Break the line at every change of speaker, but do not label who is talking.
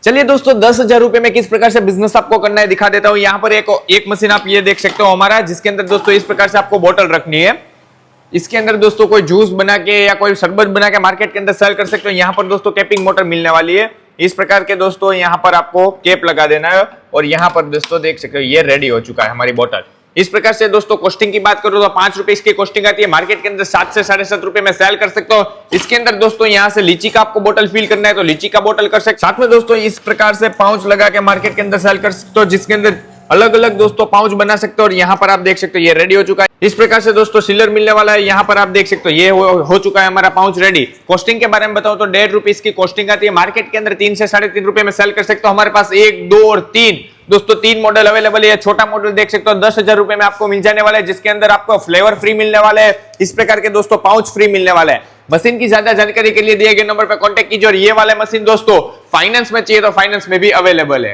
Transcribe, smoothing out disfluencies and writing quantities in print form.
चलिए दोस्तों 10,000 रुपए में किस प्रकार से बिजनेस आपको करना है दिखा देता हूँ। यहाँ पर एक मशीन आप ये देख सकते हो हमारा, जिसके अंदर दोस्तों इस प्रकार से आपको बोतल रखनी है। इसके अंदर दोस्तों कोई जूस बना के या कोई शरबत बना के मार्केट के अंदर सेल कर सकते हो। यहाँ पर दोस्तों कैपिंग मोटर मिलने वाली है। इस प्रकार के दोस्तों यहाँ पर आपको कैप लगा देना है और यहाँ पर दोस्तों देख सकते हो ये रेडी हो चुका है हमारी बोतल। इस प्रकार से दोस्तों कॉस्टिंग की बात करूं तो 5 रुपए इसकी कॉस्टिंग आती है। मार्केट के अंदर 7 से 7.5 रुपए में सेल कर सकते हो। इसके अंदर दोस्तों यहाँ से लीची का आपको बोतल फिल करना है तो लीची का बोतल कर सकते हो। साथ में दोस्तों इस प्रकार से पाउच लगा के मार्केट के अंदर सेल कर सकते हो, जिसके अंदर अलग अलग दोस्तों पाउच बना सकते हो। और यहाँ पर आप देख सकते हो ये रेडी हो चुका है। इस प्रकार से दोस्तों सीलर मिलने वाला है। यहाँ पर आप देख सकते हो ये हो चुका है हमारा पाउच रेडी। कॉस्टिंग के बारे में बताओ तो 1.5 रुपए इसकी कॉस्टिंग आती है। मार्केट के अंदर 3 से 3.5 रुपए में सेल कर सकते हो। हमारे पास 1, 2 और 3 दोस्तों 3 मॉडल अवेलेबल है। छोटा मॉडल देख सकते हो 10,000 रुपए में आपको मिल जाने वाला है, जिसके अंदर आपको फ्लेवर फ्री मिलने वाले है। इस प्रकार के दोस्तों पाउच फ्री मिलने वाले हैं। मशीन की ज्यादा जानकारी के लिए दिए गए नंबर पर कॉन्टेक्ट कीजिए। और ये वाला मशीन दोस्तों फाइनेंस में चाहिए तो फाइनेंस में भी अवेलेबल है।